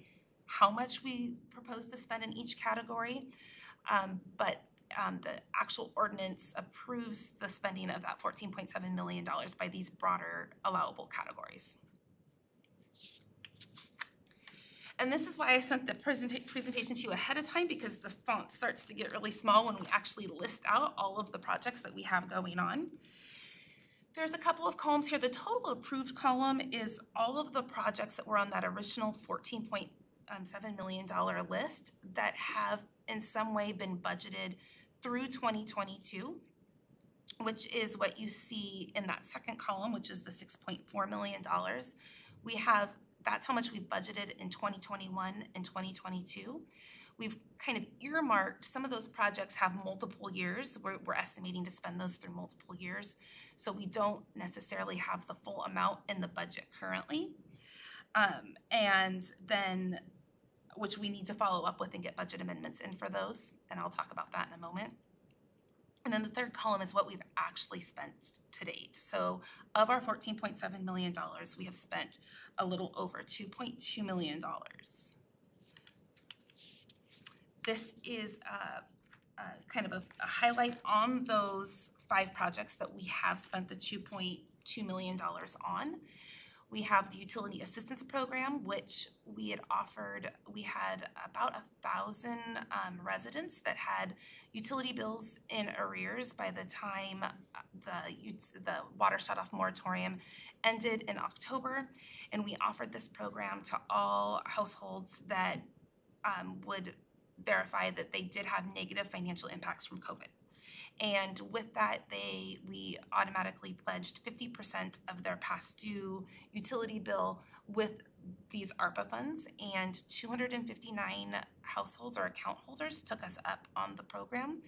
how much we propose to spend in each category, but the actual ordinance approves the spending of that $14.7 million by these broader allowable categories. And this is why I sent the presentation to you ahead of time, because the font starts to get really small when we actually list out all of the projects that we have going on. There's a couple of columns here. The total approved column is all of the projects that were on that original $14.7 million list that have in some way been budgeted through 2022, which is what you see in that second column, which is the $6.4 million. That's how much we've budgeted in 2021 and 2022. We've kind of earmarked, some of those projects have multiple years. We're estimating to spend those through multiple years. So we don't necessarily have the full amount in the budget currently. And then, which we need to follow up with and get budget amendments in for those. And I'll talk about that in a moment. And then the third column is what we've actually spent to date. So of our $14.7 million, we have spent a little over $2.2 million. This is kind of a highlight on those 5 projects that we have spent the $2.2 million on. We have the Utility Assistance Program, which we had offered. We had about 1,000 residents that had utility bills in arrears by the time the water shut-off moratorium ended in October. And we offered this program to all households that would verify that they did have negative financial impacts from COVID. And with that, we automatically pledged 50% of their past due utility bill with these Arpa funds, and 259 households or account holders took us up on the program,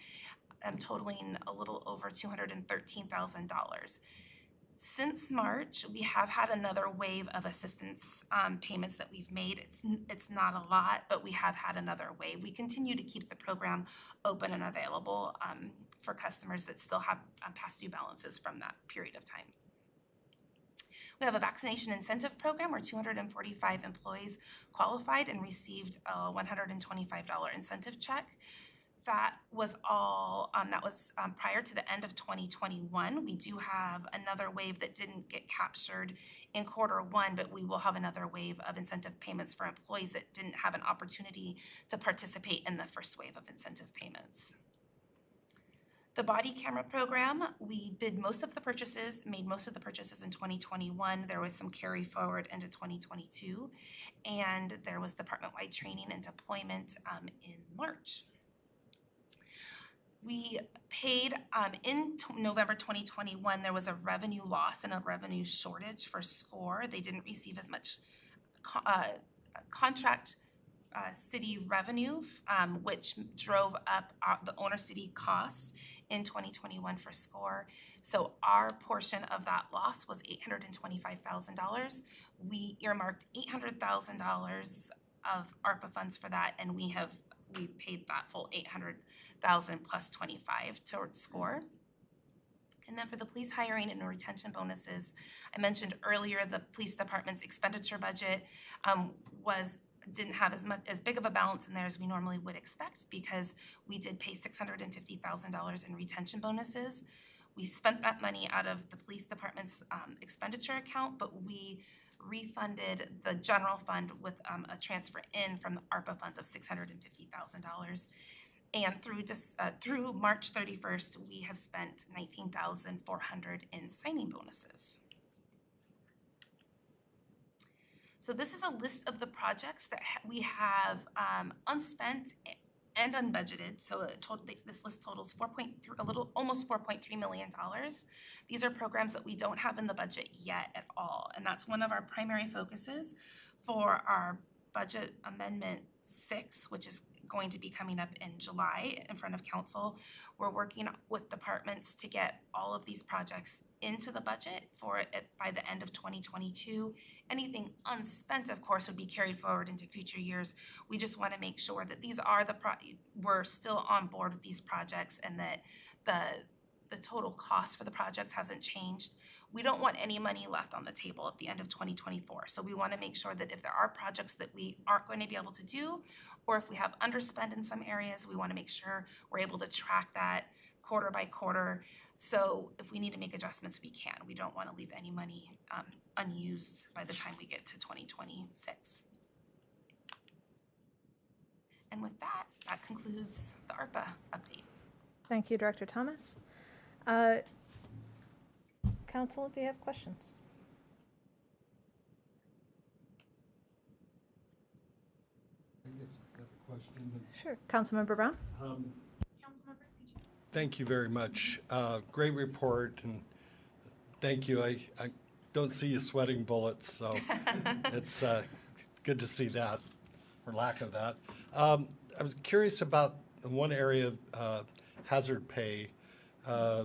totaling a little over $213,000. Since March, we have had another wave of assistance payments that we've made. It's not a lot, but we have had another wave. We continue to keep the program open and available for customers that still have past due balances from that period of time. We have a vaccination incentive program where 245 employees qualified and received a $125 incentive check. That was all, prior to the end of 2021. We do have another wave that didn't get captured in Q1, but we will have another wave of incentive payments for employees that didn't have an opportunity to participate in the first wave of incentive payments. The body camera program, we made most of the purchases in 2021. There was some carry forward into 2022, and there was department-wide training and deployment in March. We paid, in November 2021, there was a revenue loss and a revenue shortage for SCORE. They didn't receive as much contract city revenue, which drove up the owner city costs in 2021 for SCORE. So our portion of that loss was $825,000. We earmarked $800,000 of Arpa funds for that, and we paid that full $800,000 plus $25,000 towards SCORE. And then for the police hiring and retention bonuses, I mentioned earlier the police department's expenditure budget was didn't have as big of a balance in there as we normally would expect because we did pay $650,000 in retention bonuses. We spent that money out of the police department's expenditure account, but we refunded the general fund with a transfer in from the Arpa funds of $650,000. And through March 31st, we have spent $19,400 in signing bonuses. So this is a list of the projects that we have unspent and unbudgeted. So this list totals almost $4.3 million. These are programs that we don't have in the budget yet at all, and that's one of our primary focuses for our budget amendment 6, which is going to be coming up in July in front of council. We're working with departments to get all of these projects into the budget for it by the end of 2022. Anything unspent, of course, would be carried forward into future years. We just want to make sure that these are we're still on board with these projects and that the total cost for the projects hasn't changed. We don't want any money left on the table at the end of 2024. So we want to make sure that if there are projects that we aren't going to be able to do, or if we have underspend in some areas, we want to make sure we're able to track that quarter by quarter. So if we need to make adjustments, we can. We don't want to leave any money unused by the time we get to 2026. And with that, that concludes the ARPA update. Thank you, Director Thomas. Council, do you have questions? I guess I have a question. Sure. Councilmember Brown? Thank you very much. Great report, and thank you. I don't see you sweating bullets, so it's good to see that, or lack of that. I was curious about one area, hazard pay. I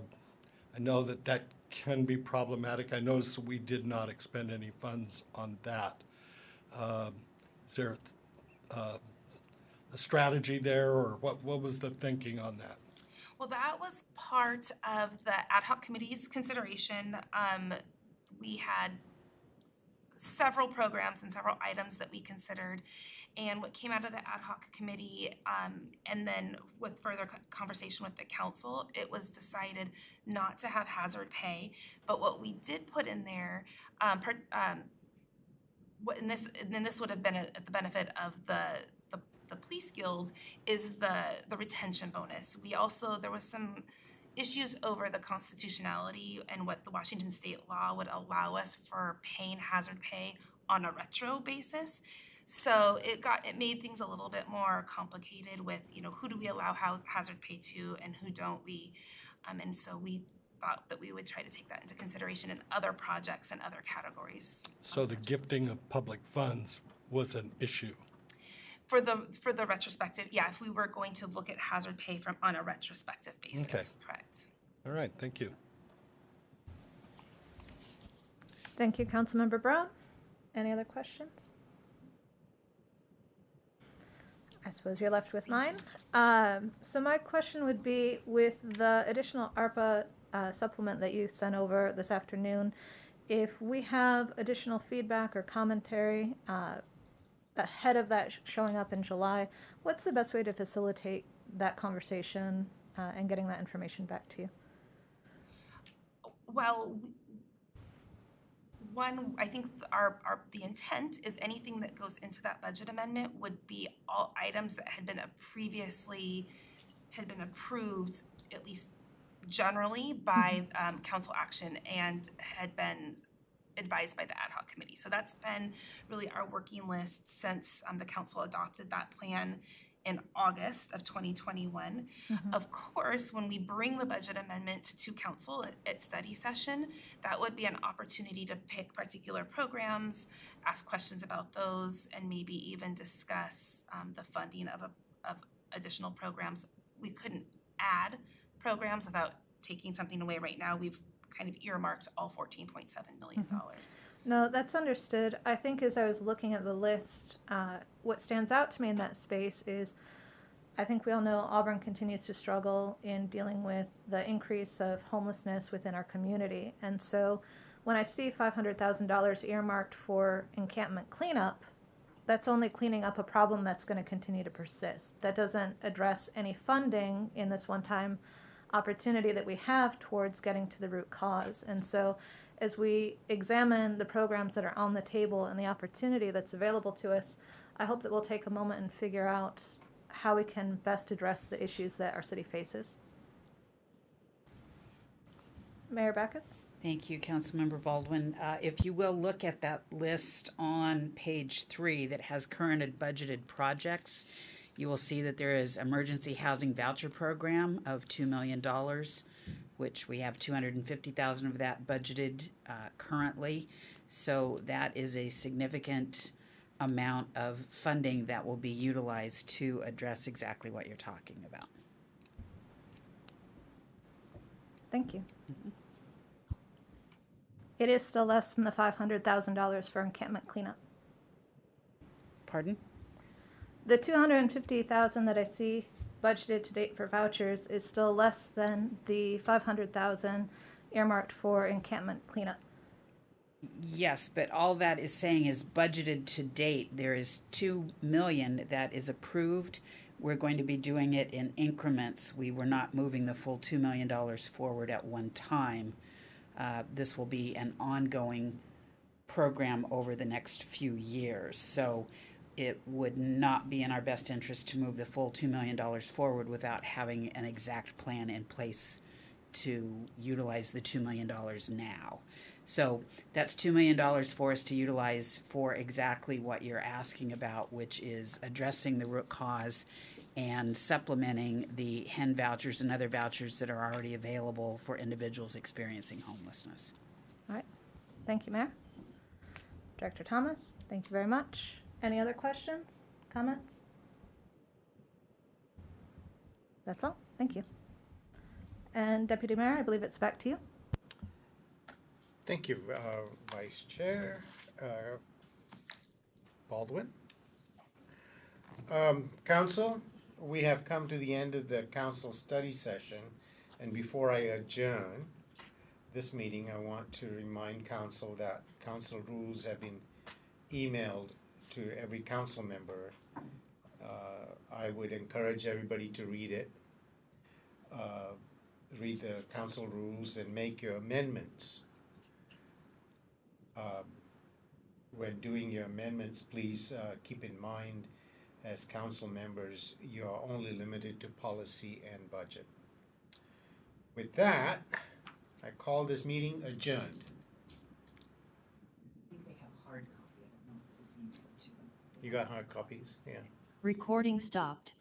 know that can be problematic. I noticed we did not expend any funds on that. Is there a strategy there, or what was the thinking on that? Well, that was part of the ad hoc committee's consideration. We had several programs and several items that we considered, and what came out of the ad hoc committee, and then with further conversation with the council, it was decided not to have hazard pay. But what we did put in there, and this would have been at the benefit of the police guild, is the retention bonus. There was some issues over the constitutionality and what the Washington state law would allow us for paying hazard pay on a retro basis. So it made things a little bit more complicated with, who do we allow hazard pay to and who don't we? And so we thought that we would try to take that into consideration in other projects and other categories. So the gifting of public funds was an issue. For the retrospective, yeah, if we were going to look at hazard pay on a retrospective basis, okay. Correct. All right, thank you. Thank you, Councilmember Brown. Any other questions? I suppose you're left with mine. So my question would be, with the additional ARPA supplement that you sent over this afternoon, if we have additional feedback or commentary ahead of that showing up in July, what's the best way to facilitate that conversation and getting that information back to you? Well, one, I think the intent is anything that goes into that budget amendment would be all items that had been previously approved, at least generally, by council action and had been advised by the ad hoc committee. So that's been really our working list since the council adopted that plan in August of 2021. Mm-hmm. Of course, when we bring the budget amendment to council at study session, that would be an opportunity to pick particular programs, ask questions about those, and maybe even discuss the funding of additional programs. We couldn't add programs without taking something away right now. We've kind of earmarked all $14.7 million. Mm-hmm. No, that's understood. I think as I was looking at the list, what stands out to me in that space is, I think we all know Auburn continues to struggle in dealing with the increase of homelessness within our community. And so when I see $500,000 earmarked for encampment cleanup, that's only cleaning up a problem that's going to continue to persist. That doesn't address any funding in this one-time opportunity that we have towards getting to the root cause. And so as we examine the programs that are on the table and the opportunity that's available to us, I hope that we'll take a moment and figure out how we can best address the issues that our city faces. Mayor Backus? Thank you, Councilmember Baldwin. If you will look at that list on page 3 that has current and budgeted projects, you will see that there is emergency housing voucher program of $2 million, which we have $250,000 of that budgeted currently. So that is a significant amount of funding that will be utilized to address exactly what you're talking about. Thank you. It is still less than the $500,000 for encampment cleanup. Pardon? The $250,000 that I see budgeted to date for vouchers is still less than the $500,000 earmarked for encampment cleanup. Yes, but all that is saying is budgeted to date. There is $2 million that is approved. We're going to be doing it in increments. We were not moving the full $2 million forward at one time. This will be an ongoing program over the next few years. So it would not be in our best interest to move the full $2 million forward without having an exact plan in place to utilize the $2 million now. So that's $2 million for us to utilize for exactly what you're asking about, which is addressing the root cause and supplementing the HEN vouchers and other vouchers that are already available for individuals experiencing homelessness. All right. Thank you, Mayor. Director Thomas, thank you very much. Any other questions, comments? That's all. Thank you. And Deputy Mayor, I believe it's back to you. Thank you, Vice Chair Baldwin. Council, we have come to the end of the council study session, and before I adjourn this meeting, I want to remind council that council rules have been emailed to every council member. I would encourage everybody to read it, read the council rules and make your amendments. When doing your amendments, please keep in mind as council members, you are only limited to policy and budget. With that, I call this meeting adjourned. I think they have hard copy. I don't know if it was emailed to them. You got hard copies? Yeah. Recording stopped.